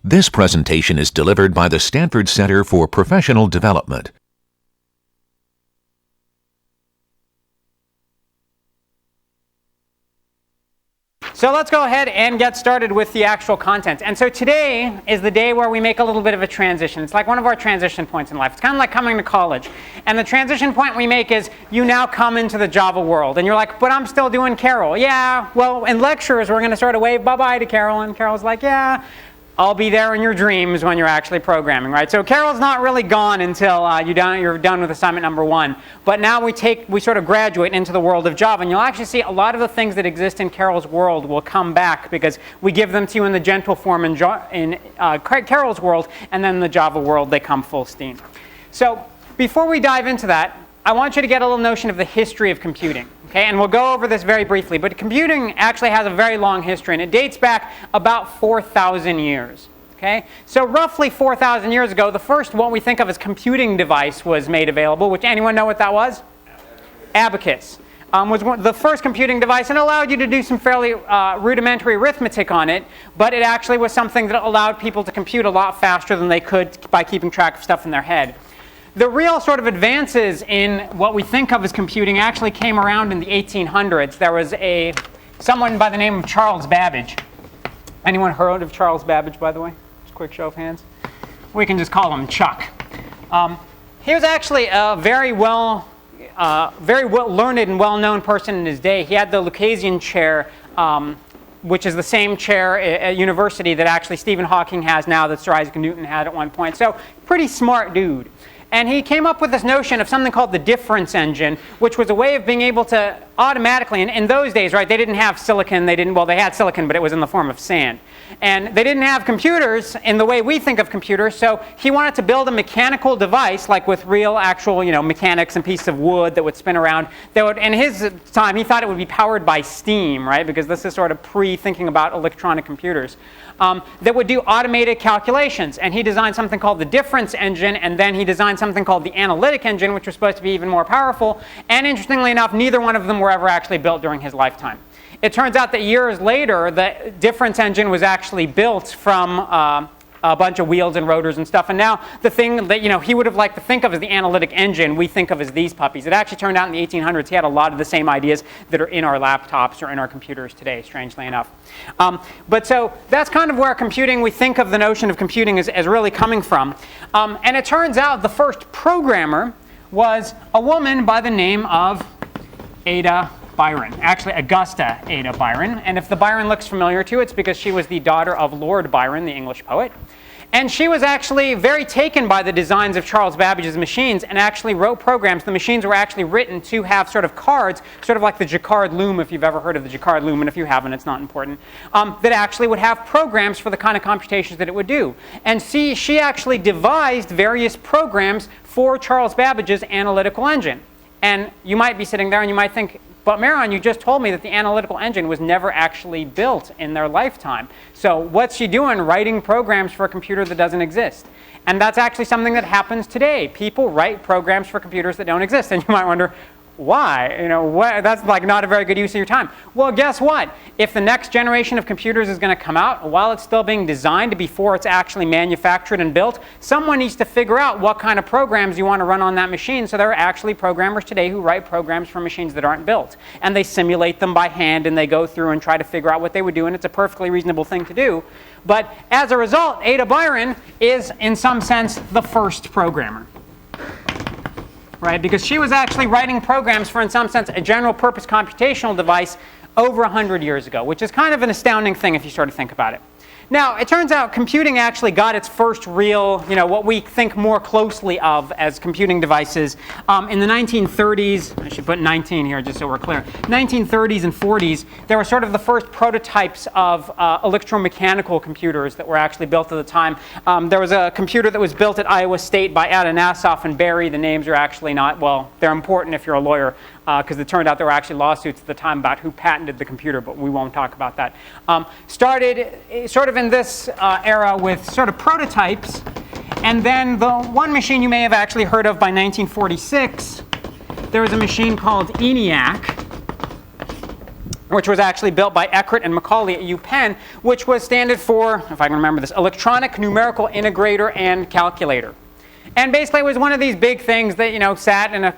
This presentation is delivered by the Stanford Center for Professional Development. So let's go ahead and get started with the actual content. And so today is the day where we make a little bit of a transition. It's like one of our transition points in life. It's kind of like coming to college. And the transition point we make is you now come into the Java world. And you're like, but I'm still doing Carol. Yeah, well, in lectures, we're going to sort of wave bye-bye to Carol. And Carol's like, yeah, I'll be there in your dreams when you're actually programming, right? So Carol's not really gone until you're done with assignment number 1. But now we sort of graduate into the world of Java. And you'll actually see a lot of the things that exist in Carol's world will come back because we give them to you in the gentle form in Carol's world. And then in the Java world, they come full steam. So before we dive into that, I want you to get a little notion of the history of computing. Okay, and we'll go over this very briefly, but computing actually has a very long history, and it dates back about 4,000 years. Okay, so roughly 4,000 years ago, the first what we think of as computing device was made available. Which anyone know what that was? Abacus was the first computing device, and allowed you to do some fairly rudimentary arithmetic on it. But it actually was something that allowed people to compute a lot faster than they could by keeping track of stuff in their head. The real sort of advances in what we think of as computing actually came around in the 1800s. There was someone by the name of Charles Babbage. Anyone heard of Charles Babbage, by the way? Just a quick show of hands. We can just call him Chuck. He was actually a very well learned and well-known person in his day. He had the Lucasian chair, which is the same chair at university that actually Stephen Hawking has now, that Sir Isaac Newton had at one point. So pretty smart dude. And he came up with this notion of something called the difference engine, which was a way of being able to automatically, and in those days, right, they didn't have silicon. They had silicon, but it was in the form of sand. And they didn't have computers in the way we think of computers, so he wanted to build a mechanical device, like with real, actual, mechanics and pieces of wood that would spin around. In his time, he thought it would be powered by steam, right, because this is sort of pre-thinking about electronic computers. That would do automated calculations. And he designed something called the difference engine, and then he designed something called the analytic engine, which was supposed to be even more powerful. And interestingly enough, neither one of them were ever actually built during his lifetime. It turns out that years later, the difference engine was actually built from a bunch of wheels and rotors and stuff. And now the thing that he would have liked to think of as the analytic engine, we think of as these puppies. It actually turned out in the 1800s he had a lot of the same ideas that are in our laptops or in our computers today, strangely enough. But so that's kind of where computing, we think of the notion of computing as really coming from. And it turns out the first programmer was a woman by the name of Ada Byron, actually Augusta Ada Byron. And if the Byron looks familiar to you, it's because she was the daughter of Lord Byron, the English poet. And she was actually very taken by the designs of Charles Babbage's machines and actually wrote programs. The machines were actually written to have sort of cards, sort of like the Jacquard loom, if you've ever heard of the Jacquard loom, and if you haven't, it's not important, that actually would have programs for the kind of computations that it would do. And she actually devised various programs for Charles Babbage's analytical engine. And you might be sitting there and you might think, but Maron, you just told me that the analytical engine was never actually built in their lifetime. So what's she doing writing programs for a computer that doesn't exist? And that's actually something that happens today. People write programs for computers that don't exist. And you might wonder, why? That's like not a very good use of your time. Well, guess what? If the next generation of computers is going to come out, while it's still being designed before it's actually manufactured and built, someone needs to figure out what kind of programs you want to run on that machine. So there are actually programmers today who write programs for machines that aren't built. And they simulate them by hand, and they go through and try to figure out what they would do, and it's a perfectly reasonable thing to do. But as a result, Ada Byron is, in some sense, the first programmer. Right? Because she was actually writing programs for, in some sense, a general purpose computational device over 100 years ago, which is kind of an astounding thing if you sort of think about it. Now, it turns out computing actually got its first real, what we think more closely of as computing devices in the 1930s. I should put 19 here just so we're clear. 1930s and 40s, there were sort of the first prototypes of electromechanical computers that were actually built at the time. There was a computer that was built at Iowa State by Adanasoff and Berry. The names are actually not, well, they're important if you're a lawyer, because it turned out there were actually lawsuits at the time about who patented the computer, but we won't talk about that. Started sort of in this era with sort of prototypes, And then the one machine you may have actually heard of by 1946, there was a machine called ENIAC, which was actually built by Eckert and Macaulay at UPenn, which was standard for, if I can remember this, Electronic Numerical Integrator and Calculator. And basically it was one of these big things that, you know, sat in a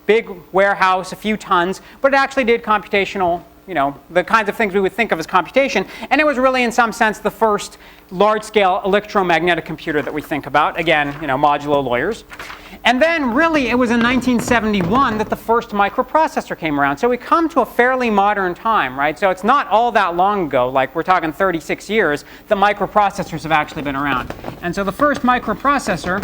big warehouse, a few tons, but it actually did computational, you know, the kinds of things we would think of as computation. And it was really, in some sense, the first large-scale electromagnetic computer that we think about. Again, you know, modulo lawyers. And then really, it was in 1971 that the first microprocessor came around. So we come to a fairly modern time, right? So it's not all that long ago, like we're talking 36 years, that microprocessors have actually been around. And so the first microprocessor,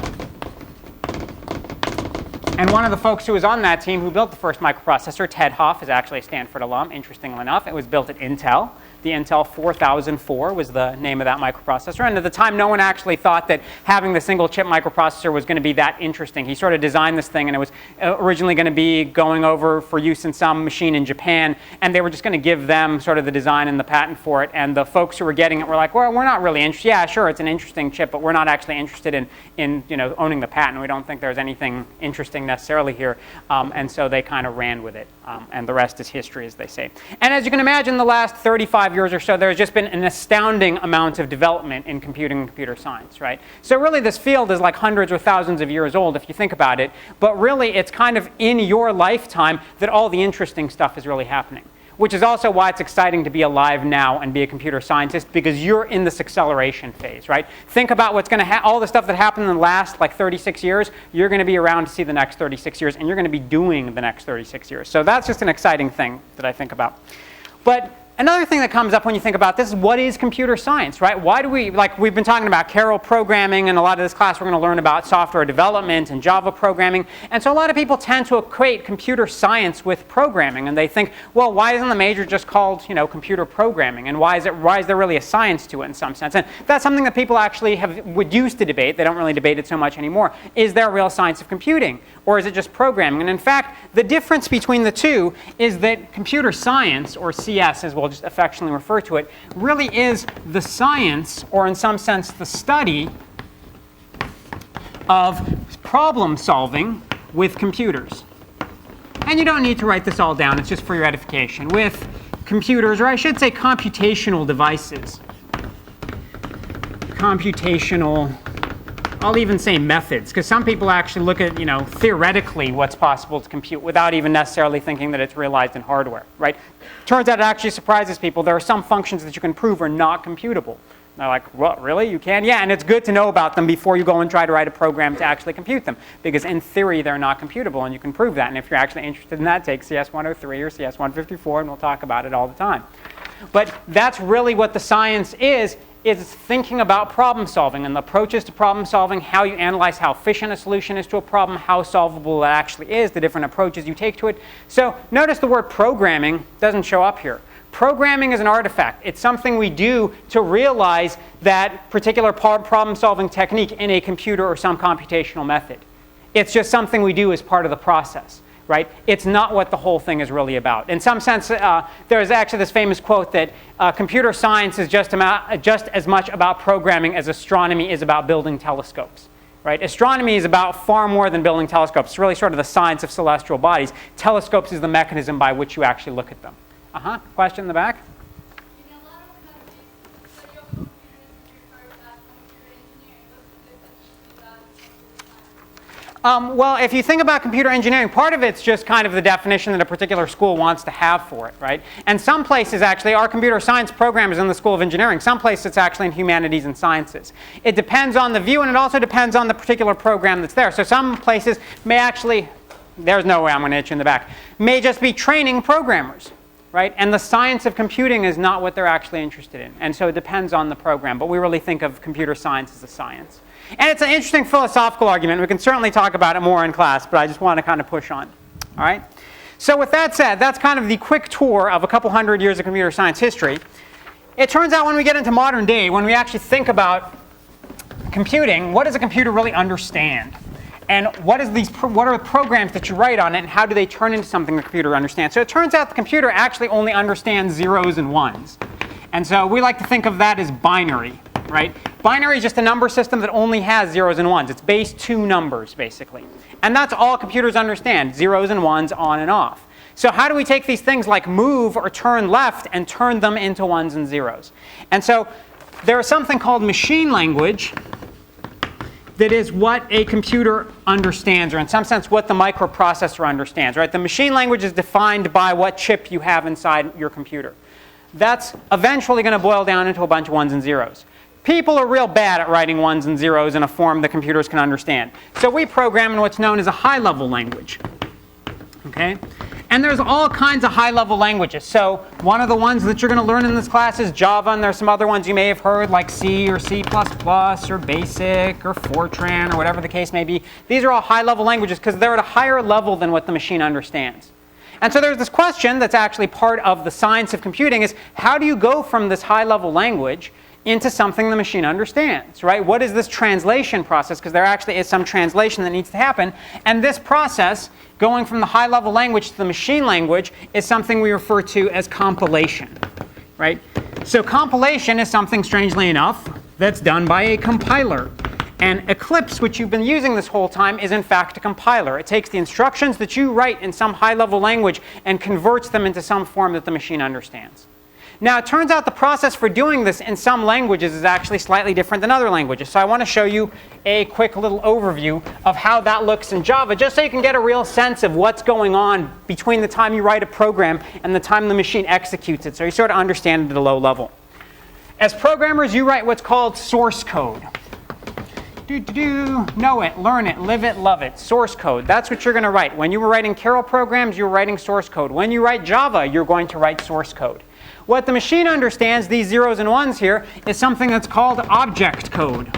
and one of the folks who was on that team who built the first microprocessor, Ted Hoff, is actually a Stanford alum, interestingly enough. It was built at Intel. The Intel 4004 was the name of that microprocessor. And at the time, no one actually thought that having the single chip microprocessor was going to be that interesting. He sort of designed this thing, and it was originally going to be going over for use in some machine in Japan. And they were just going to give them sort of the design and the patent for it. And the folks who were getting it were like, well, we're not really interested. Yeah, sure, it's an interesting chip, but we're not actually interested in you know, owning the patent. We don't think there's anything interesting necessarily here. And so they kind of ran with it. And the rest is history, as they say. And as you can imagine, the last 35 years or so, there's just been an astounding amount of development in computing and computer science, right? So really, this field is like hundreds or thousands of years old, if you think about it. But really, it's kind of in your lifetime that all the interesting stuff is really happening, which is also why it's exciting to be alive now and be a computer scientist, because you're in this acceleration phase, right? Think about what's going to all the stuff that happened in the last like 36 years. You're going to be around to see the next 36 years, and you're going to be doing the next 36 years. So that's just an exciting thing that I think about. But another thing that comes up when you think about this is, what is computer science, right? Why do we, like we've been talking about Carol programming, and a lot of this class we're going to learn about software development and Java programming. And so a lot of people tend to equate computer science with programming, and they think, well, why isn't the major just called, you know, computer programming? And why is there really a science to it in some sense? And that's something that people actually would used to debate. They don't really debate it so much anymore. Is there a real science of computing, or is it just programming? And in fact, the difference between the two is that computer science, or CS as we'll just affectionately refer to it, really is the science, or in some sense the study, of problem solving with computers. And you don't need to write this all down, it's just for your edification. With computers, or I should say computational devices. Computational, I'll even say methods, because some people actually look at, you know, theoretically what's possible to compute without even necessarily thinking that it's realized in hardware, right? Turns out it actually surprises people. There are some functions that you can prove are not computable. They're like, what, really? You can? Yeah, and it's good to know about them before you go and try to write a program to actually compute them, because in theory they're not computable, and you can prove that. And if you're actually interested in that, take cs103 or cs154, and we'll talk about it all the time. But that's really what the science is thinking about problem solving and the approaches to problem solving, how you analyze how efficient a solution is to a problem, how solvable it actually is, the different approaches you take to it. So notice the word programming doesn't show up here. Programming is an artifact. It's something we do to realize that particular problem solving technique in a computer or some computational method. It's just something we do as part of the process. Right? It's not what the whole thing is really about. In some sense, there's actually this famous quote that computer science is just as much about programming as astronomy is about building telescopes. Right? Astronomy is about far more than building telescopes. It's really sort of the science of celestial bodies. Telescopes is the mechanism by which you actually look at them. Question in the back? Well, if you think about computer engineering, part of it's just kind of the definition that a particular school wants to have for it, right? And some places actually are computer science programs in the School of Engineering. Some places it's actually in humanities and sciences. It depends on the view, and it also depends on the particular program that's there. So some places may actually, there's no way I'm going to hit you in the back, may just be training programmers, right? And the science of computing is not what they're actually interested in. And so it depends on the program. But we really think of computer science as a science. And it's an interesting philosophical argument. We can certainly talk about it more in class, but I just want to kind of push on. All right? So with that said, that's kind of the quick tour of a couple hundred years of computer science history. It turns out when we get into modern day, when we actually think about computing, what does a computer really understand? And what are the programs that you write on it, and how do they turn into something the computer understands? So it turns out the computer actually only understands zeros and ones. And so we like to think of that as binary. right? Binary is just a number system that only has zeros and ones. It's base 2 numbers, basically. And that's all computers understand, zeros and ones on and off. So how do we take these things like move or turn left and turn them into ones and zeros? And so there is something called machine language that is what a computer understands, or in some sense what the microprocessor understands, right? The machine language is defined by what chip you have inside your computer. That's eventually going to boil down into a bunch of ones and zeros. People are real bad at writing ones and zeros in a form that computers can understand. So we program in what's known as a high-level language. Okay? And there's all kinds of high-level languages. So one of the ones that you're going to learn in this class is Java, and there's some other ones you may have heard like C or C++ or BASIC or Fortran or whatever the case may be. These are all high-level languages because they're at a higher level than what the machine understands. And so there's this question that's actually part of the science of computing is how do you go from this high-level language into something the machine understands, right? What is this translation process? Because there actually is some translation that needs to happen. And this process, going from the high-level language to the machine language, is something we refer to as compilation, right? So compilation is something, strangely enough, that's done by a compiler. And Eclipse, which you've been using this whole time, is in fact a compiler. It takes the instructions that you write in some high-level language and converts them into some form that the machine understands. Now, it turns out the process for doing this in some languages is actually slightly different than other languages. So I want to show you a quick little overview of how that looks in Java, just so you can get a real sense of what's going on between the time you write a program and the time the machine executes it, so you sort of understand it at a low level. As programmers, you write what's called source code. Know it, learn it, live it, love it. Source code. That's what you're going to write. When you were writing Carol programs, you were writing source code. When you write Java, you're going to write source code. What the machine understands, these zeros and ones here, is something that's called object code.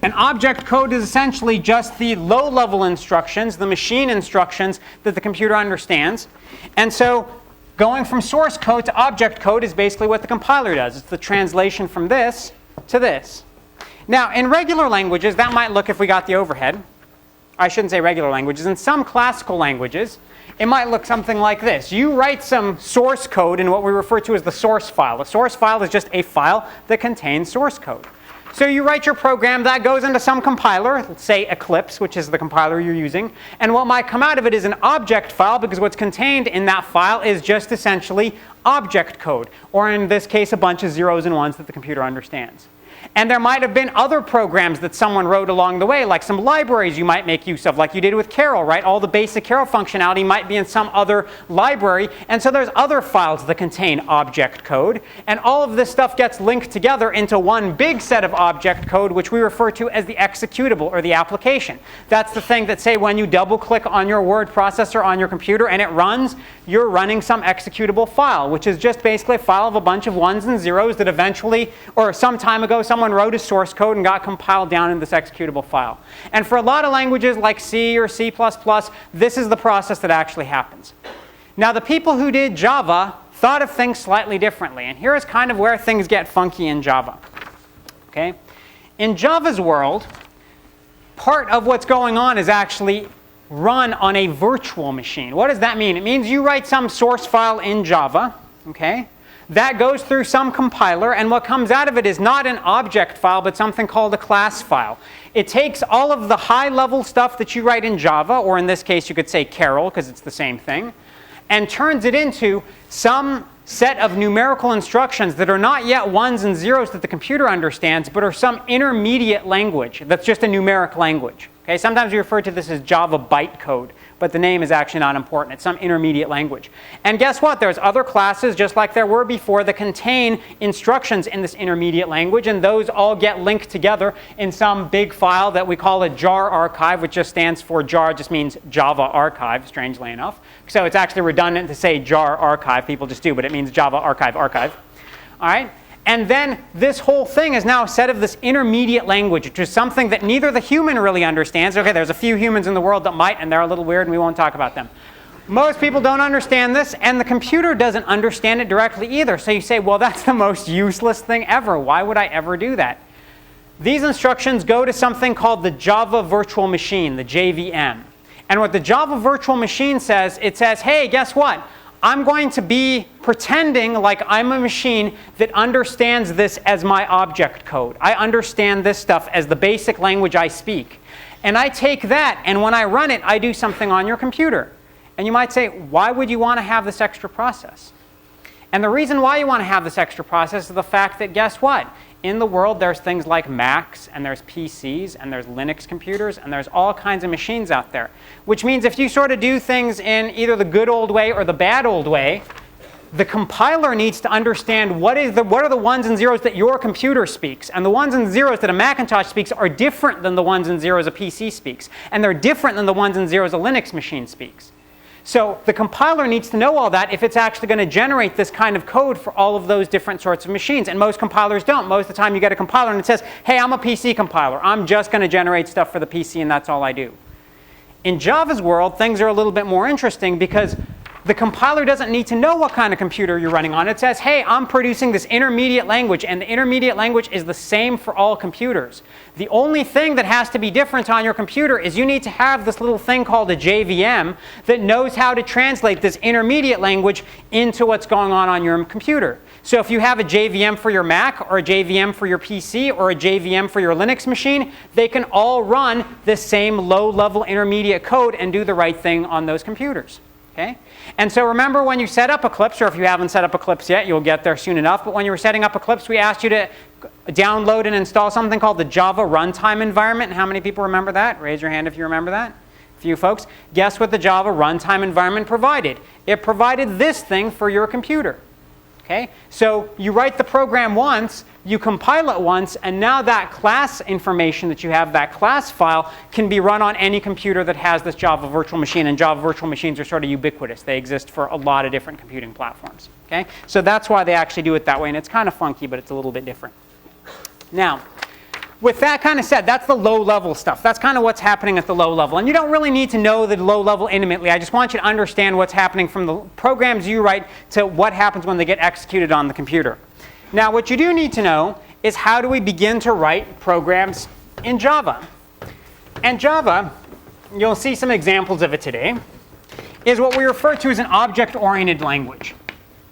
And object code is essentially just the low-level instructions, the machine instructions that the computer understands. And so going from source code to object code is basically what the compiler does. It's the translation from this to this. Now, in regular languages, that might look, if we got the overhead, I shouldn't say regular languages, in some classical languages, it might look something like this. You write some source code in what we refer to as the source file. A source file is just a file that contains source code. So you write your program, that goes into some compiler, let's say Eclipse, which is the compiler you're using. And what might come out of it is an object file, because what's contained in that file is just essentially object code, or in this case, a bunch of zeros and ones that the computer understands. And there might have been other programs that someone wrote along the way, like some libraries you might make use of, like you did with Carol, right? All the basic Carol functionality might be in some other library. And so there's other files that contain object code. And all of this stuff gets linked together into one big set of object code, which we refer to as the executable, or the application. That's the thing that, say, when you double-click on your word processor on your computer and it runs, you're running some executable file, which is just basically a file of a bunch of ones and zeros that eventually, or some time ago, someone wrote a source code and got compiled down in this executable file. And for a lot of languages like C or C++, this is the process that actually happens. Now, the people who did Java thought of things slightly differently. And here is kind of where things get funky in Java. Okay? In Java's world, part of what's going on is actually run on a virtual machine. What does that mean? It means you write some source file in Java. Okay? That goes through some compiler, and what comes out of it is not an object file, but something called a class file. It takes all of the high-level stuff that you write in Java, or in this case you could say Carol, because it's the same thing, and turns it into some set of numerical instructions that are not yet ones and zeros that the computer understands, but are some intermediate language that's just a numeric language. Okay? Sometimes we refer to this as Java bytecode, but the name is actually not important. It's some intermediate language. And guess what? There's other classes, just like there were before, that contain instructions in this intermediate language, and those all get linked together in some big file that we call a jar archive, which just stands for jar, just means Java archive, strangely enough. So it's actually redundant to say jar archive. People just do, but it means Java archive. All right? And then this whole thing is now a set of this intermediate language, which is something that neither the human really understands. Okay, there's a few humans in the world that might, and they're a little weird, and we won't talk about them. Most people don't understand this, and the computer doesn't understand it directly either. So you say, well, that's the most useless thing ever. Why would I ever do that? These instructions go to something called the Java Virtual Machine, the JVM. And what the Java Virtual Machine says, it says, hey, guess what? I'm going to be pretending like I'm a machine that understands this as my object code. I understand this stuff as the basic language I speak. And I take that, and when I run it, I do something on your computer. And you might say, why would you want to have this extra process? And the reason why you want to have this extra process is the fact that, guess what? In the world, there's things like Macs, and there's PCs, and there's Linux computers, and there's all kinds of machines out there. Which means if you sort of do things in either the good old way or the bad old way, the compiler needs to understand what are the ones and zeros that your computer speaks. And the ones and zeros that a Macintosh speaks are different than the ones and zeros a PC speaks. And they're different than the ones and zeros a Linux machine speaks. So the compiler needs to know all that if it's actually going to generate this kind of code for all of those different sorts of machines. And most compilers don't. Most of the time you get a compiler and it says, hey, I'm a PC compiler. I'm just going to generate stuff for the PC and that's all I do. In Java's world, things are a little bit more interesting because the compiler doesn't need to know what kind of computer you're running on. It says, hey, I'm producing this intermediate language, and the intermediate language is the same for all computers. The only thing that has to be different on your computer is you need to have this little thing called a JVM that knows how to translate this intermediate language into what's going on your computer. So if you have a JVM for your Mac, or a JVM for your PC, or a JVM for your Linux machine, they can all run this same low-level intermediate code and do the right thing on those computers. Okay? And so remember when you set up Eclipse, or if you haven't set up Eclipse yet, you'll get there soon enough. But when you were setting up Eclipse, we asked you to download and install something called the Java Runtime Environment. And how many people remember that? Raise your hand if you remember that. A few folks. Guess what the Java Runtime Environment provided? It provided this thing for your computer. Okay? So you write the program once, you compile it once, and now that class information that you have, that class file, can be run on any computer that has this Java virtual machine. And Java virtual machines are sort of ubiquitous. They exist for a lot of different computing platforms. Okay? So that's why they actually do it that way. And it's kind of funky, but it's a little bit different. Now, with that kind of said, that's the low-level stuff. That's kind of what's happening at the low level. And you don't really need to know the low level intimately. I just want you to understand what's happening from the programs you write to what happens when they get executed on the computer. Now, what you do need to know is how do we begin to write programs in Java. And Java, you'll see some examples of it today, is what we refer to as an object-oriented language.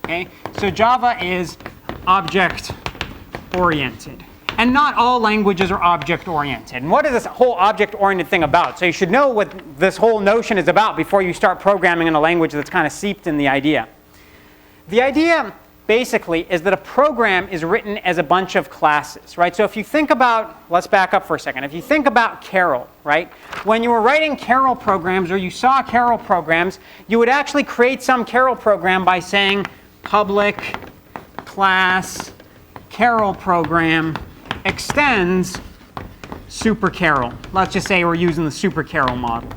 Okay? So Java is object-oriented. And not all languages are object-oriented. And what is this whole object-oriented thing about? So you should know what this whole notion is about before you start programming in a language that's kind of seeped in the idea. The idea, basically, is that a program is written as a bunch of classes, right? So if you think about, let's back up for a second. If you think about Carol, right? When you were writing Carol programs, or you saw Carol programs, you would actually create some Carol program by saying public class Carol program extends super Carol. Let's just say we're using the super Carol model.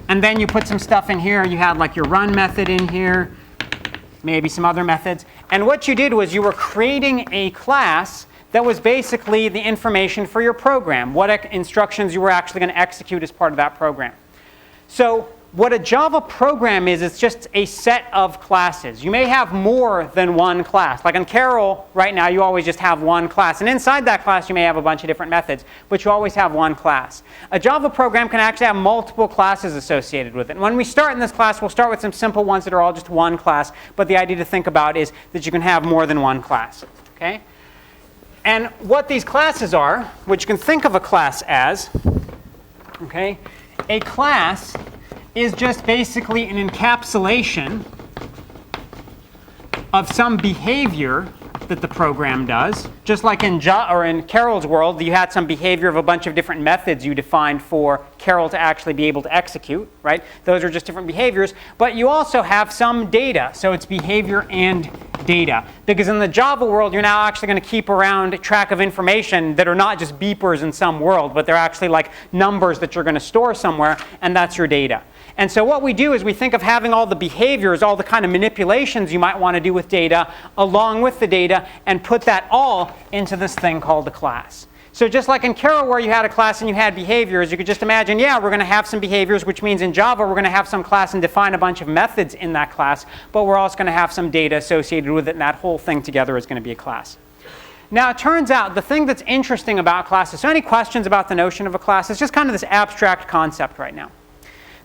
And then you put some stuff in here. You had like your run method in here, maybe some other methods. And what you did was you were creating a class that was basically the information for your program, what instructions you were actually going to execute as part of that program. So what a Java program is, it's just a set of classes. You may have more than one class. Like in Carol, right now, you always just have one class. And inside that class, you may have a bunch of different methods, but you always have one class. A Java program can actually have multiple classes associated with it. And when we start in this class, we'll start with some simple ones that are all just one class. But the idea to think about is that you can have more than one class. Okay? And what these classes are, which you can think of a class as, okay, a class is just basically an encapsulation of some behavior that the program does. Just like in Carol's world, you had some behavior of a bunch of different methods you defined for Carol to actually be able to execute, right? Those are just different behaviors. But you also have some data. So it's behavior and data. Because in the Java world, you're now actually going to keep around track of information that are not just beepers in some world, but they're actually like numbers that you're going to store somewhere, and that's your data. And so what we do is we think of having all the behaviors, all the kind of manipulations you might want to do with data, along with the data, and put that all into this thing called a class. So just like in Carol where you had a class and you had behaviors, you could just imagine, yeah, we're going to have some behaviors, which means in Java we're going to have some class and define a bunch of methods in that class, but we're also going to have some data associated with it, and that whole thing together is going to be a class. Now, it turns out the thing that's interesting about classes, so any questions about the notion of a class? It's just kind of this abstract concept right now.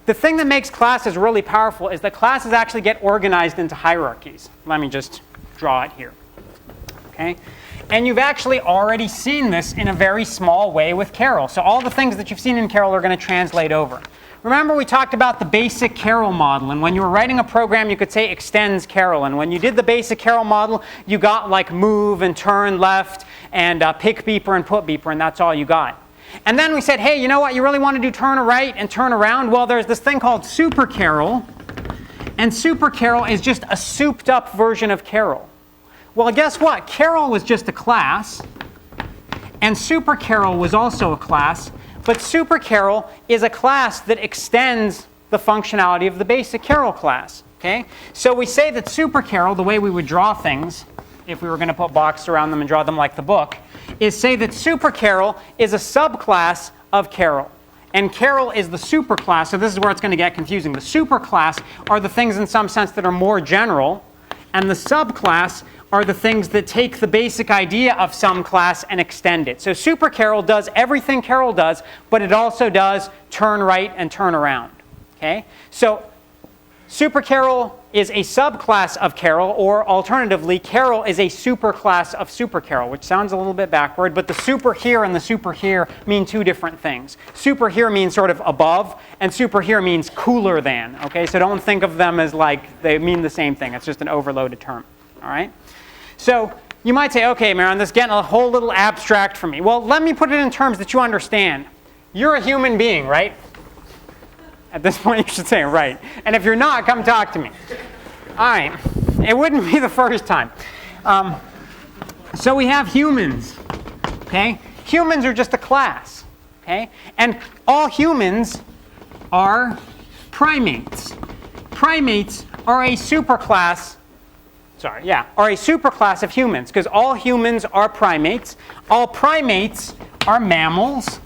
the thing that makes classes really powerful is that classes actually get organized into hierarchies. Let me just draw it here. Okay? And you've actually already seen this in a very small way with Carol. So all the things that you've seen in Carol are going to translate over. Remember we talked about the basic Carol model, and when you were writing a program you could say extends Carol, and when you did the basic Carol model you got like move and turn left and pick beeper and put beeper, and that's all you got. And then we said, hey, you know what, you really want to do turn right and turn around? Well, there's this thing called Super Carol, and Super Carol is just a souped up version of Carol. Well, guess what? Carol was just a class, and Super Carol was also a class. But Super Carol is a class that extends the functionality of the basic Carol class. Okay? So we say that Super Carol, the way we would draw things, if we were going to put boxes around them and draw them like the book, is say that Super Carol is a subclass of Carol. And Carol is the superclass, so this is where it's going to get confusing. The superclass are the things in some sense that are more general, and the subclass are the things that take the basic idea of some class and extend it. So Super Carol does everything Carol does, but it also does turn right and turn around. Okay? So Super Carol is a subclass of Carol, or alternatively, Carol is a superclass of Super Carol, which sounds a little bit backward, but the super here and the super here mean two different things. Super here means sort of above, and super here means cooler than. Okay? So don't think of them as like they mean the same thing. It's just an overloaded term. All right? So you might say, okay, Maron, this is getting a whole little abstract for me. Well, let me put it in terms that you understand. You're a human being, right? At this point, you should say right. And if you're not, come talk to me. All right. It wouldn't be the first time. So we have humans. Okay? Humans are just a class. Okay? And all humans are primates. Primates are a superclass. Are a superclass of humans, because all humans are primates. All primates are mammals.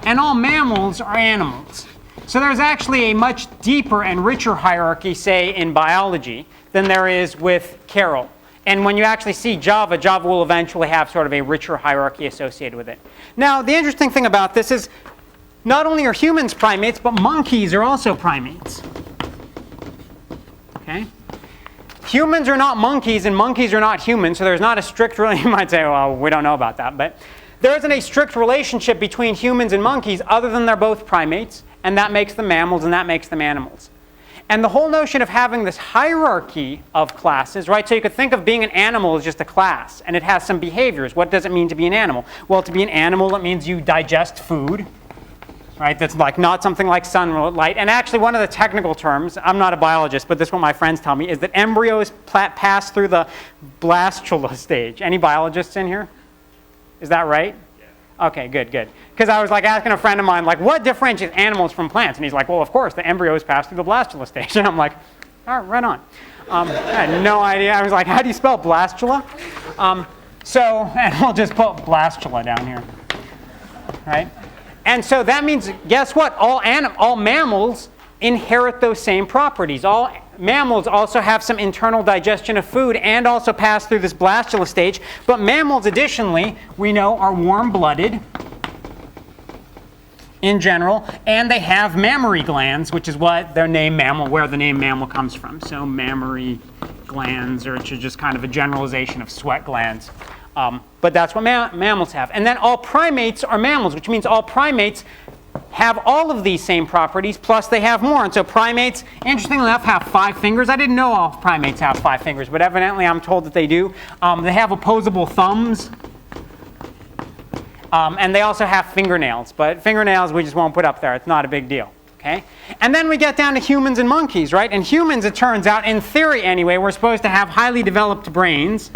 And all mammals are animals. So there's actually a much deeper and richer hierarchy, say, in biology than there is with Carol. And when you actually see Java, Java will eventually have sort of a richer hierarchy associated with it. Now, the interesting thing about this is not only are humans primates, but monkeys are also primates. Okay? Humans are not monkeys, and monkeys are not humans, so there's not a strict, you might say, well, we don't know about that, but there isn't a strict relationship between humans and monkeys other than they're both primates, and that makes them mammals, and that makes them animals. And the whole notion of having this hierarchy of classes, right? So you could think of being an animal as just a class, and it has some behaviors. What does it mean to be an animal? Well, to be an animal, it means you digest food. Right, that's like not something like sunlight. And actually one of the technical terms, I'm not a biologist, but this is what my friends tell me, is that embryos pass through the blastula stage. Any biologists in here? Is that right? Yeah. Okay, good. Because I was like asking a friend of mine, like, what differentiates animals from plants? And he's like, well, of course, the embryos pass through the blastula stage. And I'm like, all right, right on. I had no idea. I was like, how do you spell blastula? And we'll just put blastula down here. Right? And so that means, guess what? All mammals inherit those same properties. All mammals also have some internal digestion of food and also pass through this blastula stage. But mammals, additionally, we know are warm-blooded in general, and they have mammary glands, which is what their name mammal, where the name mammal comes from. So mammary glands, or it's just kind of a generalization of sweat glands. But that's what mammals have. And then all primates are mammals, which means all primates have all of these same properties, plus they have more. And so primates, interestingly enough, have 5 fingers. I didn't know all primates have 5 fingers, but evidently I'm told that they do. They have opposable thumbs. And they also have fingernails. But fingernails we just won't put up there. It's not a big deal. Okay? And then we get down to humans and monkeys, right? And humans, it turns out, in theory anyway, we're supposed to have highly developed brains.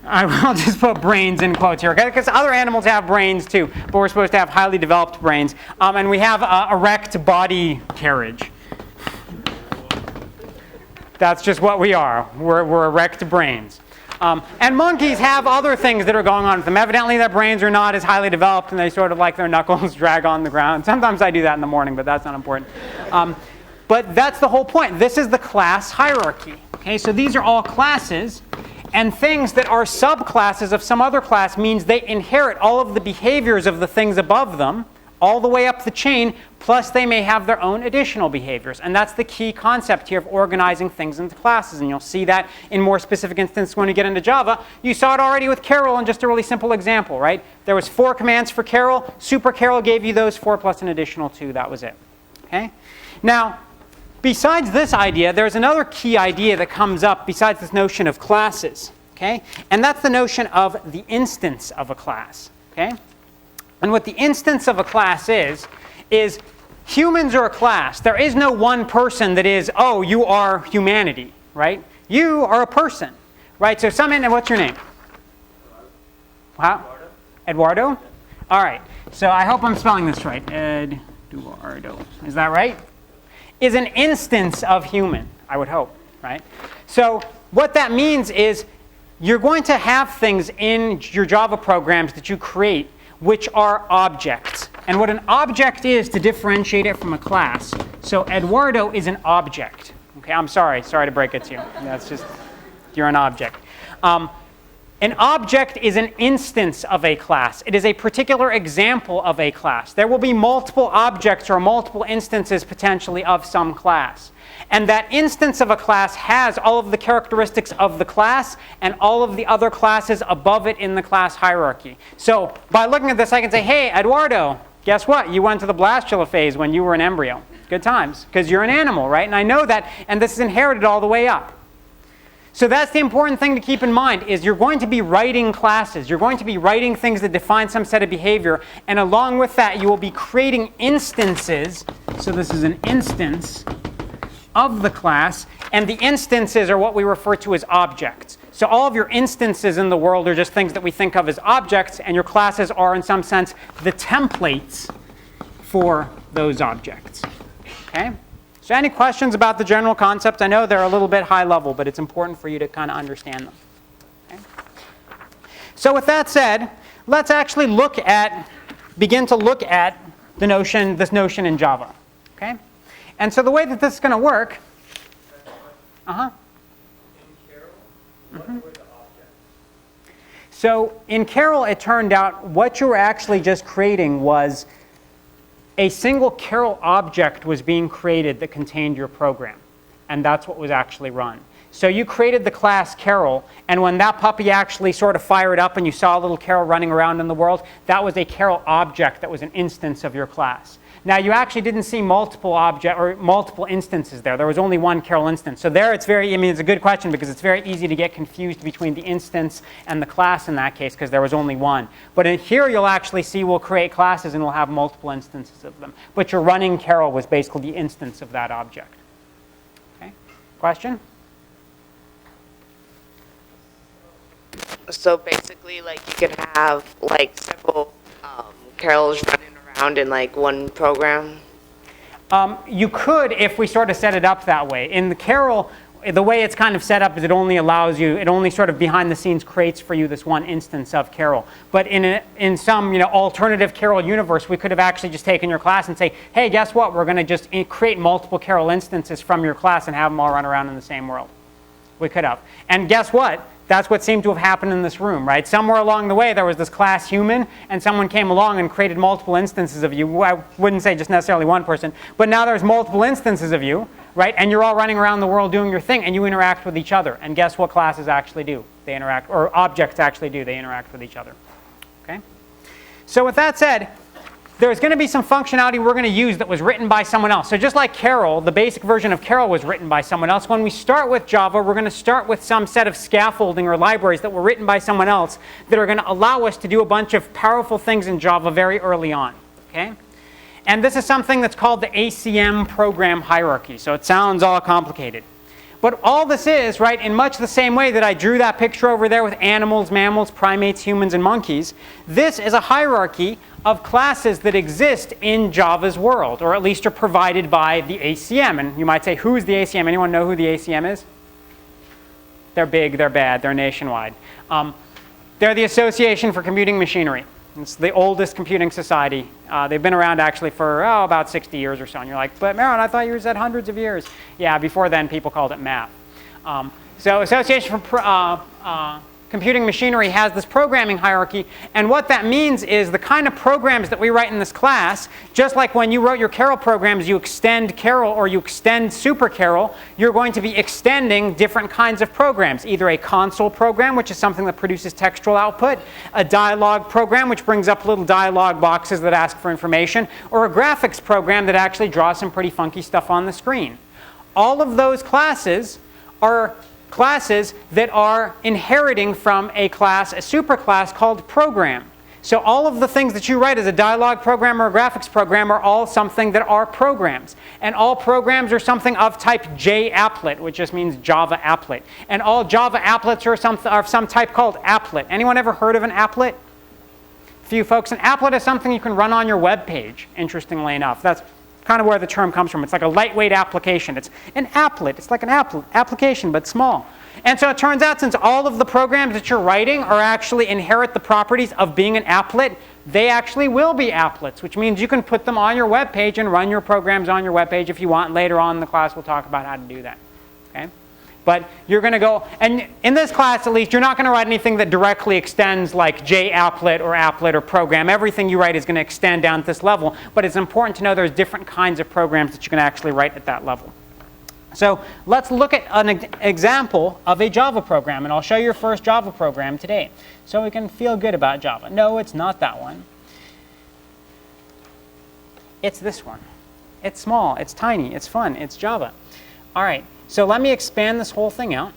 I will just put brains in quotes here, because other animals have brains too, but we're supposed to have highly developed brains. And we have erect body carriage. That's just what we are. We're erect brains. And monkeys have other things that are going on with them. Evidently, their brains are not as highly developed, and they sort of like their knuckles drag on the ground. Sometimes I do that in the morning, but that's not important. But that's the whole point. This is the class hierarchy. Okay, so these are all classes. And things that are subclasses of some other class means they inherit all of the behaviors of the things above them, all the way up the chain, plus they may have their own additional behaviors. And that's the key concept here of organizing things into classes. And you'll see that in more specific instances when you get into Java. You saw it already with Carol in just a really simple example, right? There was 4 commands for Carol. Super Carol gave you those 4 plus an additional 2. That was it. Okay? Now, besides this idea, there's another key idea that comes up besides this notion of classes. Okay? And that's the notion of the instance of a class. Okay? And what the instance of a class is humans are a class. There is no one person that is, oh, you are humanity, right? You are a person, right? So and what's your name? Wow. Eduardo? All right. So I hope I'm spelling this right. Eduardo. Is that right? Is an instance of human, I would hope, right? So what that means is you're going to have things in your Java programs that you create which are objects. And what an object is, to differentiate it from a class. So Eduardo is an object. Okay, I'm sorry to break it to you. That's just, you're an object. An object is an instance of a class. It is a particular example of a class. There will be multiple objects or multiple instances potentially of some class. And that instance of a class has all of the characteristics of the class and all of the other classes above it in the class hierarchy. So by looking at this, I can say, hey, Eduardo, guess what? You went to the blastula phase when you were an embryo. Good times, because you're an animal, right? And I know that, and this is inherited all the way up. So that's the important thing to keep in mind, is you're going to be writing classes. You're going to be writing things that define some set of behavior. And along with that, you will be creating instances. So this is an instance of the class. And the instances are what we refer to as objects. So all of your instances in the world are just things that we think of as objects. And your classes are, in some sense, the templates for those objects. Okay? So any questions about the general concept? I know they're a little bit high level, but it's important for you to kind of understand them. Okay? So with that said, let's actually begin to look at this notion in Java. Okay? And so the way that this is going to work, In Carol, what were the objects? So in Carol, it turned out what you were actually just creating was a single Carol object was being created that contained your program. And that's what was actually run. So you created the class Carol, and when that puppy actually sort of fired up and you saw a little Carol running around in the world, that was a Carol object that was an instance of your class. Now you actually didn't see multiple instances there. There was only one Carol instance. So there it's it's a good question because it's very easy to get confused between the instance and the class in that case because there was only one. But in here you'll actually see we'll create classes and we'll have multiple instances of them. But your running Carol was basically the instance of that object. Okay? Question? So basically, like, you could have like several carols running around in like one program. You could if we sort of set it up that way. In the Carol, the way it's kind of set up is it only sort of behind the scenes creates for you this one instance of Carol. But in some alternative Carol universe, we could have actually just taken your class and say, hey, guess what? We're going to just create multiple Carol instances from your class and have them all run around in the same world. We could have. And guess what? That's what seemed to have happened in this room, right? Somewhere along the way, there was this class human, and someone came along and created multiple instances of you. I wouldn't say just necessarily one person, but now there's multiple instances of you, right? And you're all running around the world doing your thing, and you interact with each other. And guess what classes actually do? They interact, or objects actually do. They interact with each other. Okay? So with that said, there's going to be some functionality we're going to use that was written by someone else. So just like Carol, the basic version of Carol was written by someone else. When we start with Java, we're going to start with some set of scaffolding or libraries that were written by someone else that are going to allow us to do a bunch of powerful things in Java very early on. Okay? And this is something that's called the ACM program hierarchy. So it sounds all complicated. But all this is, right, in much the same way that I drew that picture over there with animals, mammals, primates, humans, and monkeys, this is a hierarchy of classes that exist in Java's world, or at least are provided by the ACM. And you might say, who's the ACM? Anyone know who the ACM is? They're big, they're bad, they're nationwide. They're the Association for Computing Machinery. It's the oldest computing society. They've been around actually for about 60 years or so. And you're like, but Marilyn, I thought you said hundreds of years. Yeah, before then people called it math. So Association for computing machinery has this programming hierarchy, and what that means is the kind of programs that we write in this class, just like when you wrote your Carol programs, you extend Carol or you extend Super Carol, you're going to be extending different kinds of programs, either a console program, which is something that produces textual output, a dialogue program, which brings up little dialogue boxes that ask for information, or a graphics program that actually draws some pretty funky stuff on the screen. All of those classes are classes that are inheriting from a class, a superclass called program. So all of the things that you write as a dialogue program or a graphics program are all something that are programs. And all programs are something of type JApplet, which just means Java applet. And all Java applets are of some type called applet. Anyone ever heard of an applet? A few folks. An applet is something you can run on your web page, interestingly enough. That's kind of where the term comes from. It's like a lightweight application. It's an applet. It's like an application, but small. And so it turns out, since all of the programs that you're writing are actually inherit the properties of being an applet, they actually will be applets, which means you can put them on your web page and run your programs on your web page if you want. Later on in the class, we'll talk about how to do that. Okay? But you're going to go, and in this class at least, you're not going to write anything that directly extends like JApplet or applet or program. Everything you write is going to extend down to this level, but it's important to know there's different kinds of programs that you can actually write at that level. So let's look at an example of a Java program, and I'll show you your first Java program today, so we can feel good about Java. No, it's not that one. It's this one. It's small, it's tiny, it's fun, it's Java. All right. So let me expand this whole thing out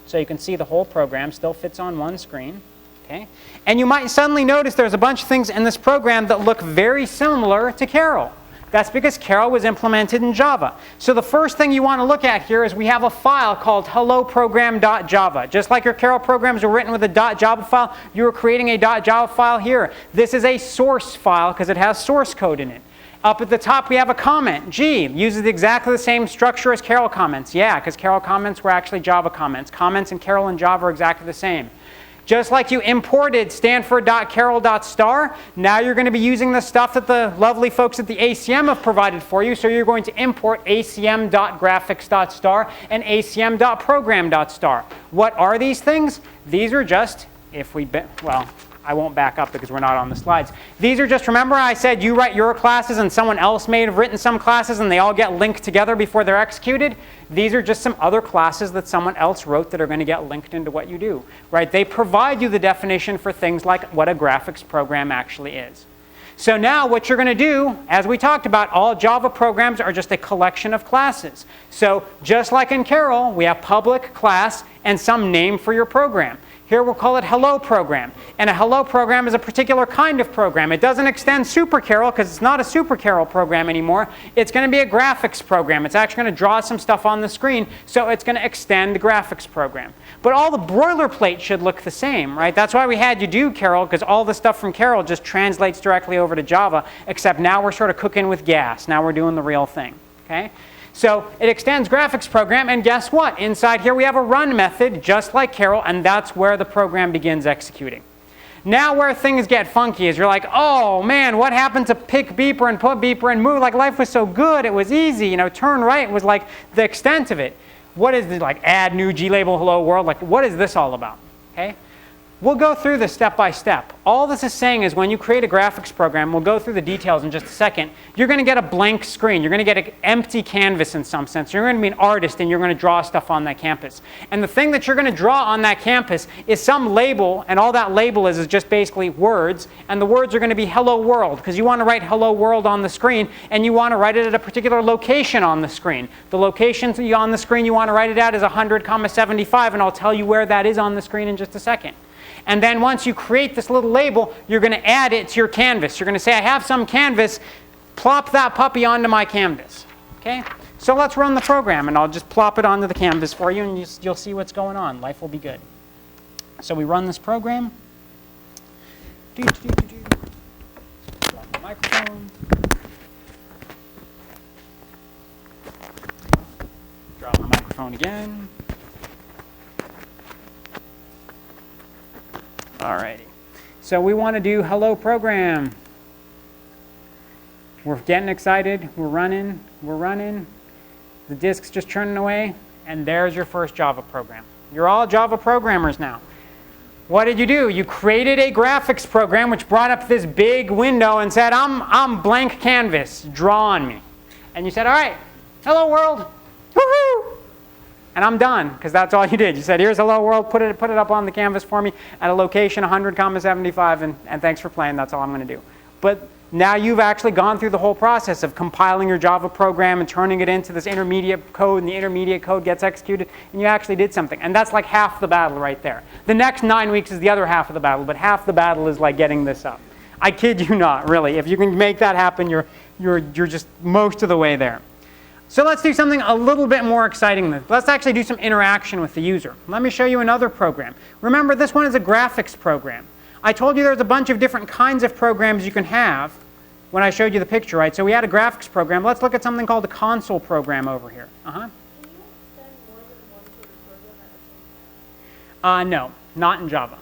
so you can see the whole program still fits on one screen. Okay? And you might suddenly notice there's a bunch of things in this program that look very similar to Carol. That's because Carol was implemented in Java. So the first thing you want to look at here is we have a file called helloprogram.java. Just like your Carol programs were written with a .java file, you are creating a .java file here. This is a source file because it has source code in it. Up at the top, we have a comment. G uses exactly the same structure as Carol comments. Yeah, because Carol comments were actually Java comments. Comments in Carol and Java are exactly the same. Just like you imported stanford.carol.star, now you're going to be using the stuff that the lovely folks at the ACM have provided for you. So you're going to import acm.graphics.star and acm.program.star. What are these things? These are just, well, I won't back up because we're not on the slides. These are just, remember I said you write your classes and someone else may have written some classes and they all get linked together before they're executed? These are just some other classes that someone else wrote that are going to get linked into what you do. Right? They provide you the definition for things like what a graphics program actually is. So now what you're going to do, as we talked about, all Java programs are just a collection of classes. So just like in Carol, we have public, class, and some name for your program. Here we'll call it Hello Program. And a Hello Program is a particular kind of program. It doesn't extend Super Carol because it's not a Super Carol program anymore. It's going to be a graphics program. It's actually going to draw some stuff on the screen, so it's going to extend the graphics program. But all the boilerplate should look the same, right? That's why we had you do Carol, because all the stuff from Carol just translates directly over to Java, except now we're sort of cooking with gas. Now we're doing the real thing. Okay? So it extends graphics program, and guess what? Inside here we have a run method, just like Carol, and that's where the program begins executing. Now where things get funky is you're like, oh man, what happened to pick beeper and put beeper and move? Like life was so good, it was easy. You know, turn right was like the extent of it. What is this, like add new glabel hello world? Like what is this all about? Okay? We'll go through this step by step. All this is saying is when you create a graphics program, we'll go through the details in just a second, you're going to get a blank screen. You're going to get an empty canvas in some sense. You're going to be an artist and you're going to draw stuff on that campus. And the thing that you're going to draw on that campus is some label, and all that label is just basically words, and the words are going to be hello world, because you want to write hello world on the screen, and you want to write it at a particular location on the screen. The location on the screen you want to write it at is 100,75, and I'll tell you where that is on the screen in just a second. And then once you create this little label, you're going to add it to your canvas. You're going to say, I have some canvas, plop that puppy onto my canvas. Okay? So let's run the program, and I'll just plop it onto the canvas for you, and you'll see what's going on. Life will be good. So we run this program. Drop the microphone. Drop the microphone again. Alrighty. So we want to do hello program. We're getting excited. We're running. The disk's just churning away. And there's your first Java program. You're all Java programmers now. What did you do? You created a graphics program which brought up this big window and said, I'm blank canvas, draw on me. And you said, all right, hello world, woohoo! And I'm done, because that's all you did. You said, here's hello world, put it up on the canvas for me at a location 100,75, and thanks for playing, that's all I'm going to do. But now you've actually gone through the whole process of compiling your Java program and turning it into this intermediate code, and the intermediate code gets executed, and you actually did something. And that's like half the battle right there. The next 9 weeks is the other half of the battle, but half the battle is like getting this up. I kid you not, really. If you can make that happen, you're just most of the way there. So let's do something a little bit more exciting. Let's actually do some interaction with the user. Let me show you another program. Remember, this one is a graphics program. I told you there's a bunch of different kinds of programs you can have when I showed you the picture, right? So we had a graphics program. Let's look at something called a console program over here. No, not in Java.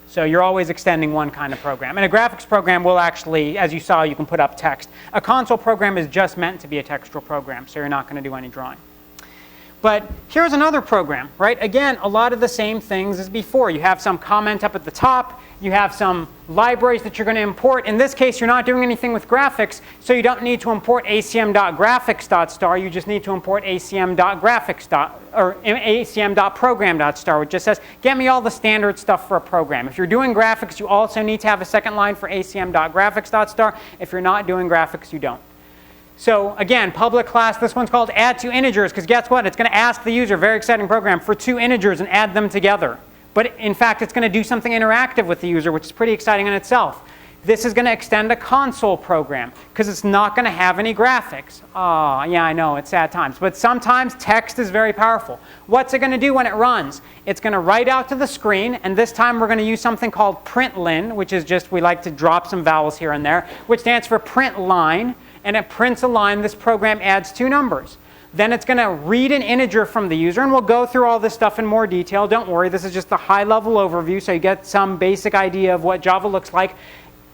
So you're always extending one kind of program. And a graphics program will actually, as you saw, you can put up text. A console program is just meant to be a textual program, so you're not going to do any drawing. But here's another program, right? Again, a lot of the same things as before. You have some comment up at the top. You have some libraries that you're going to import. In this case, you're not doing anything with graphics, so you don't need to import acm.graphics.star. You just need to import acm.program.star, which just says, get me all the standard stuff for a program. If you're doing graphics, you also need to have a second line for acm.graphics.star. If you're not doing graphics, you don't. So again, public class, this one's called add two integers, because guess what? It's going to ask the user, very exciting program, for two integers and add them together. But in fact, it's going to do something interactive with the user, which is pretty exciting in itself. This is going to extend a console program, because it's not going to have any graphics. Oh, yeah, I know, it's sad times. But sometimes text is very powerful. What's it going to do when it runs? It's going to write out to the screen, and this time we're going to use something called println, which is just, we like to drop some vowels here and there, which stands for print line. And it prints a line. This program adds two numbers. Then it's going to read an integer from the user, and we'll go through all this stuff in more detail. Don't worry, this is just a high-level overview, so you get some basic idea of what Java looks like.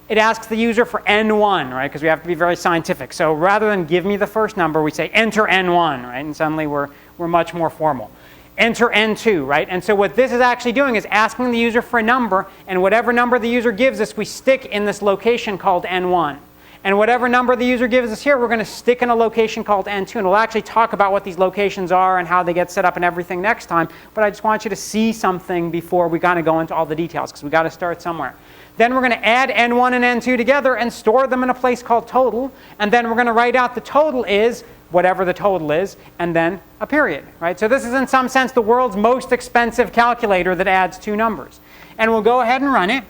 It asks the user for n1, right? Because we have to be very scientific. So rather than give me the first number, we say enter n1, right? And suddenly we're much more formal. Enter n2, right? And so what this is actually doing is asking the user for a number, and whatever number the user gives us, we stick in this location called n1. And whatever number the user gives us here, we're going to stick in a location called n2. And we'll actually talk about what these locations are and how they get set up and everything next time. But I just want you to see something before we kind of go into all the details, because we've got to start somewhere. Then we're going to add n1 and n2 together and store them in a place called total. And then we're going to write out the total is whatever the total is, and then a period, right? So this is in some sense the world's most expensive calculator that adds two numbers. And we'll go ahead and run it.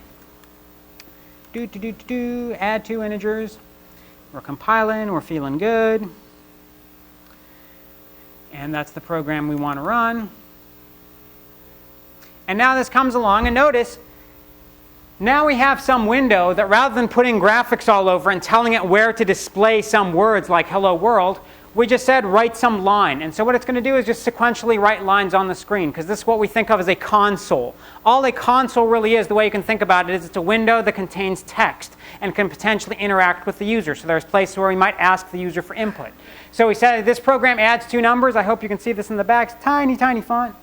Add two integers. We're compiling, we're feeling good. And that's the program we want to run. And now this comes along, and notice, now we have some window that rather than putting graphics all over and telling it where to display some words like hello world, we just said write some line. And so what it's going to do is just sequentially write lines on the screen, because this is what we think of as a console. All a console really is, the way you can think about it, is it's a window that contains text and can potentially interact with the user. So there's places where we might ask the user for input. So we said this program adds two numbers. I hope you can see this in the back. It's tiny, tiny font.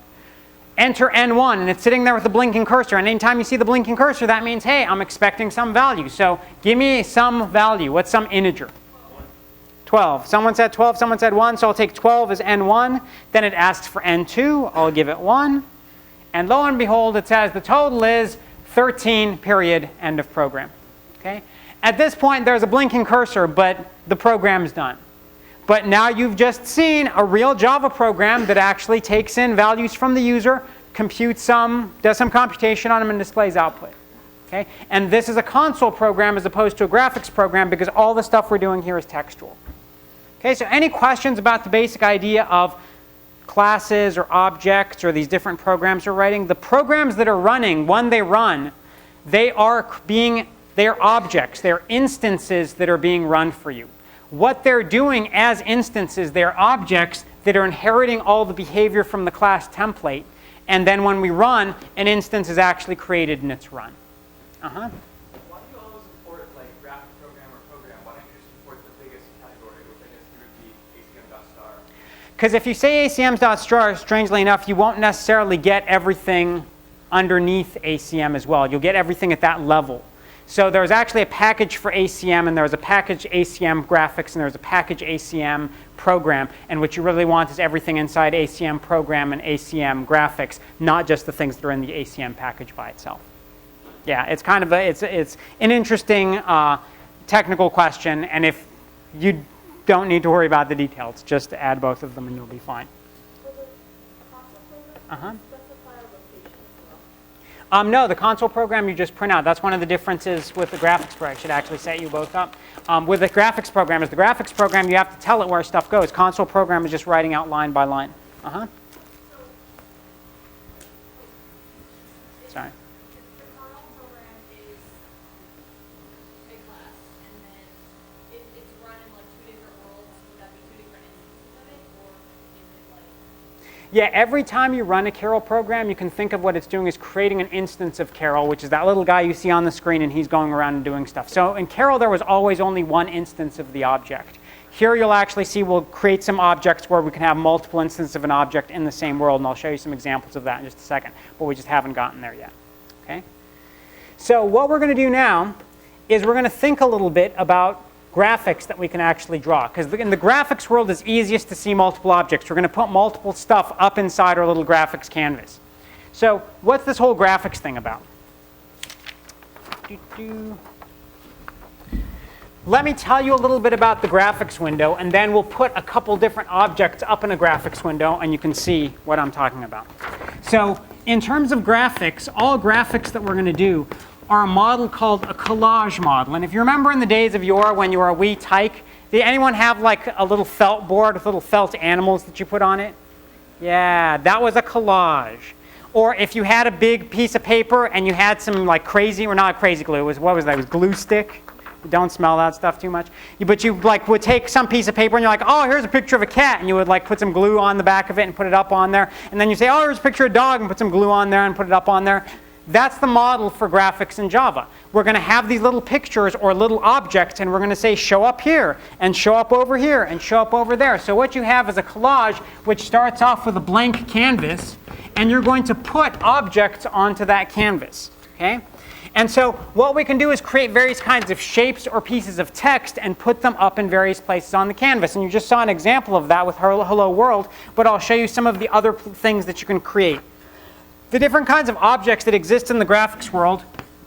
Enter n1, and it's sitting there with the blinking cursor. And anytime you see the blinking cursor, that means, hey, I'm expecting some value. So give me some value. What's some integer? 12. Someone said 12, someone said 1, so I'll take 12 as n1. Then it asks for n2. I'll give it 1. And lo and behold, it says the total is 13, period, end of program. Okay? At this point, there's a blinking cursor, but the program's done. But now you've just seen a real Java program that actually takes in values from the user, computes some, does some computation on them, and displays output. Okay? And this is a console program as opposed to a graphics program, because all the stuff we're doing here is textual. Okay, so any questions about the basic idea of classes or objects or these different programs we're writing? The programs that are running, when they run, they are objects. They're instances that are being run for you. What they're doing as instances, they're objects that are inheriting all the behavior from the class template. And then when we run, an instance is actually created and it's run. Why do you always import like graphic program or program? Why don't you just import the biggest category, which I guess here would be acm.star? Because if you say acms.str, strangely enough, you won't necessarily get everything underneath ACM as well. You'll get everything at that level. So there's actually a package for ACM, and there's a package ACM graphics, and there's a package ACM program. And what you really want is everything inside ACM program and ACM graphics, not just the things that are in the ACM package by itself. Yeah, it's kind of it's an interesting technical question, and if you don't need to worry about the details, just add both of them and you'll be fine. No, the console program you just print out. That's one of the differences with the graphics program. I should actually set you both up. With the graphics program, you have to tell it where stuff goes. Console program is just writing out line by line. Sorry. Yeah, every time you run a Carol program, you can think of what it's doing is creating an instance of Carol, which is that little guy you see on the screen, and he's going around and doing stuff. So in Carol, there was always only one instance of the object. Here you'll actually see we'll create some objects where we can have multiple instances of an object in the same world, and I'll show you some examples of that in just a second, but we just haven't gotten there yet. Okay? So what we're going to do now is we're going to think a little bit about graphics that we can actually draw. Because in the graphics world, it's easiest to see multiple objects. We're going to put multiple stuff up inside our little graphics canvas. So what's this whole graphics thing about? Let me tell you a little bit about the graphics window, and then we'll put a couple different objects up in a graphics window, and you can see what I'm talking about. So in terms of graphics, all graphics that we're going to do are a model called a collage model. And if you remember in the days of yore when you were a wee tyke, did anyone have like a little felt board with little felt animals that you put on it? Yeah, that was a collage. Or if you had a big piece of paper and you had some like crazy, or not crazy glue, it was, what was that? It was glue stick. Don't smell that stuff too much. But you like would take some piece of paper and you're like, oh, here's a picture of a cat, and you would like put some glue on the back of it and put it up on there. And then you say, oh, here's a picture of a dog, and put some glue on there and put it up on there. That's the model for graphics in Java. We're going to have these little pictures or little objects, and we're going to say show up here, and show up over here, and show up over there. So what you have is a collage which starts off with a blank canvas, and you're going to put objects onto that canvas. Okay? And so what we can do is create various kinds of shapes or pieces of text and put them up in various places on the canvas. And you just saw an example of that with Hello World, but I'll show you some of the other things that you can create. The different kinds of objects that exist in the graphics world,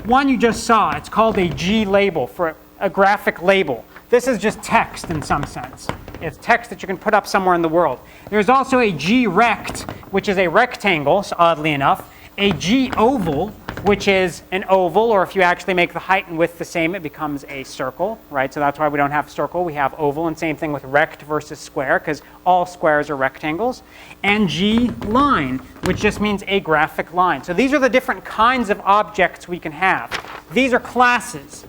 one you just saw, it's called a G label, for a graphic label. This is just text in some sense. It's text that you can put up somewhere in the world. There's also a G rect, which is a rectangle, so oddly enough. A G oval, which is an oval, or if you actually make the height and width the same, it becomes a circle, right? So that's why we don't have circle, we have oval, and same thing with rect versus square, because all squares are rectangles. And G line, which just means a graphic line. So these are the different kinds of objects we can have. These are classes.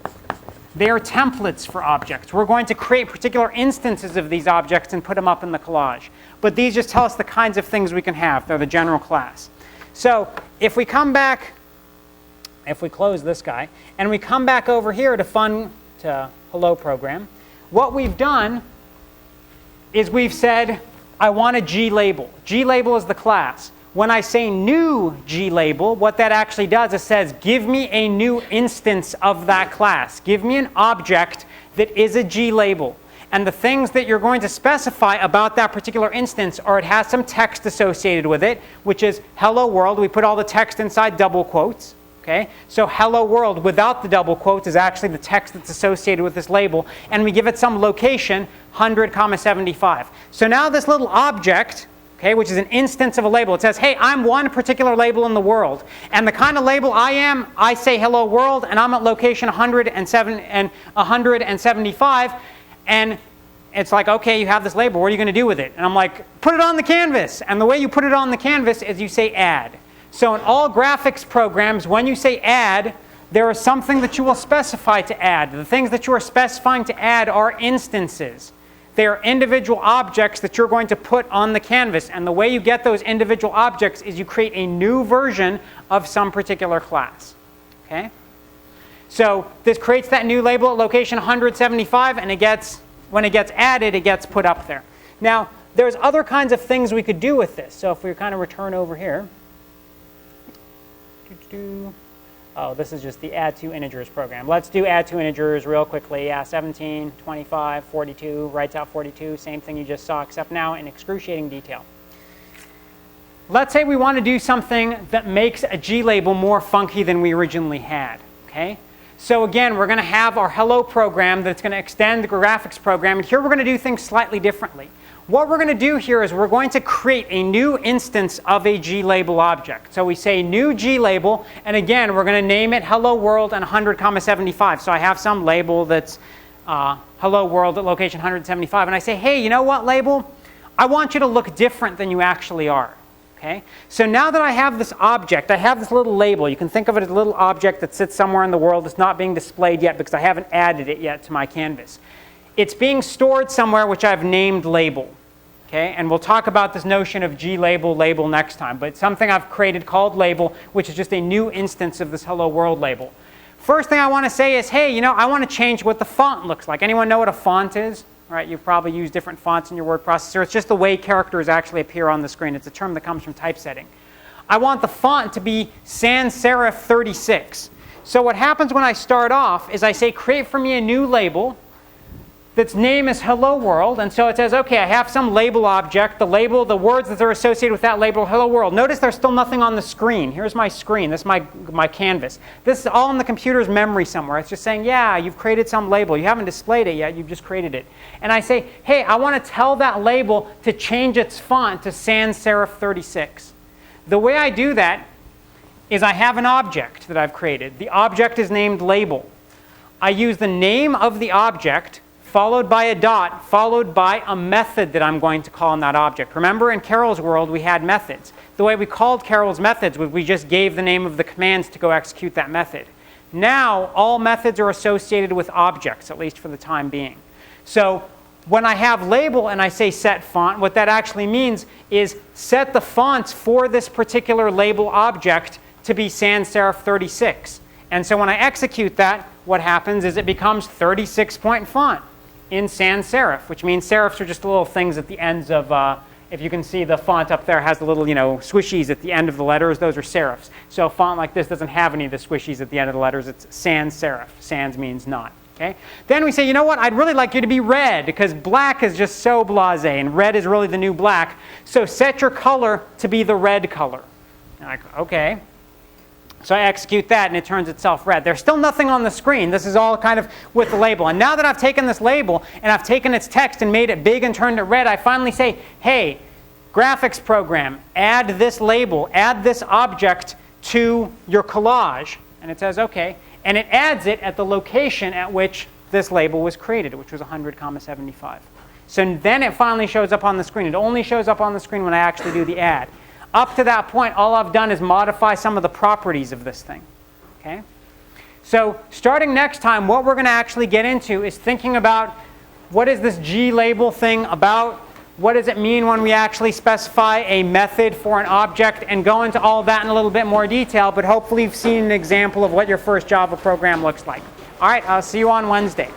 They are templates for objects. We're going to create particular instances of these objects and put them up in the collage. But these just tell us the kinds of things we can have. They're the general class. So if we come back, if we close this guy, and we come back over here to Hello Program, what we've done is we've said, I want a G label. G label is the class. When I say new G label, what that actually does is says, give me a new instance of that class. Give me an object that is a G label. And the things that you're going to specify about that particular instance are it has some text associated with it, which is hello world. We put all the text inside double quotes. Okay? So hello world without the double quotes is actually the text that's associated with this label. And we give it some location, 100,75. So now this little object, okay, which is an instance of a label, it says, hey, I'm one particular label in the world. And the kind of label I am, I say hello world, and I'm at location 175. And it's like, okay, you have this label. What are you going to do with it? And I'm like, put it on the canvas. And the way you put it on the canvas is you say add. So in all graphics programs, when you say add, there is something that you will specify to add. The things that you are specifying to add are instances. They are individual objects that you're going to put on the canvas. And the way you get those individual objects is you create a new version of some particular class. Okay? So this creates that new label at location 175, and when it gets added, it gets put up there. Now, there's other kinds of things we could do with this. So if we kind of return over here. Oh, this is just the add two integers program. Let's do add two integers real quickly. Yeah, 17, 25, 42, writes out 42. Same thing you just saw, except now in excruciating detail. Let's say we want to do something that makes a G label more funky than we originally had. Okay? So again, we're going to have our hello program that's going to extend the graphics program. And here we're going to do things slightly differently. What we're going to do here is we're going to create a new instance of a G label object. So we say new G label, and again, we're going to name it hello world and 100,75. So I have some label that's hello world at location 175, and I say, hey, you know what, label? I want you to look different than you actually are. Okay? So now that I have this object, I have this little label. You can think of it as a little object that sits somewhere in the world. It's not being displayed yet because I haven't added it yet to my canvas. It's being stored somewhere which I've named label. Okay? And we'll talk about this notion of G label next time. But it's something I've created called label, which is just a new instance of this hello world label. First thing I want to say is, hey, you know, I want to change what the font looks like. Anyone know what a font is? Right? You probably use different fonts in your word processor. It's just the way characters actually appear on the screen. It's a term that comes from typesetting. I want the font to be sans serif 36. So what happens when I start off is I say, create for me a new label that's name is hello world, and so it says, okay, I have some label object. The label, the words that are associated with that label, hello world. Notice there's still nothing on the screen. Here's my screen. This is my canvas. This is all in the computer's memory somewhere. It's just saying, yeah, you've created some label. You haven't displayed it yet. You've just created it. And I say, hey, I want to tell that label to change its font to sans serif 36. The way I do that is I have an object that I've created. The object is named label. I use the name of the object followed by a dot, followed by a method that I'm going to call in that object. Remember, in Carol's world, we had methods. The way we called Carol's methods was we just gave the name of the commands to go execute that method. Now, all methods are associated with objects, at least for the time being. So when I have label and I say set font, what that actually means is set the fonts for this particular label object to be sans serif 36. And so when I execute that, what happens is it becomes 36-point font in sans serif, which means serifs are just the little things at the ends of, if you can see the font up there has the little, squishies at the end of the letters. Those are serifs. So a font like this doesn't have any of the squishies at the end of the letters. It's sans serif. Sans means not. Okay? Then we say, you know what? I'd really like you to be red because black is just so blasé, and red is really the new black. So set your color to be the red color. And I go, okay. So I execute that, and it turns itself red. There's still nothing on the screen. This is all kind of with the label. And now that I've taken this label, and I've taken its text and made it big and turned it red, I finally say, hey, graphics program, add this label, add this object to your collage. And it says, okay. And it adds it at the location at which this label was created, which was 100,75. So then it finally shows up on the screen. It only shows up on the screen when I actually do the add. Up to that point, all I've done is modify some of the properties of this thing. Okay? So starting next time, what we're going to actually get into is thinking about what is this G label thing about? What does it mean when we actually specify a method for an object, and go into all of that in a little bit more detail, but hopefully you've seen an example of what your first Java program looks like. All right, I'll see you on Wednesday.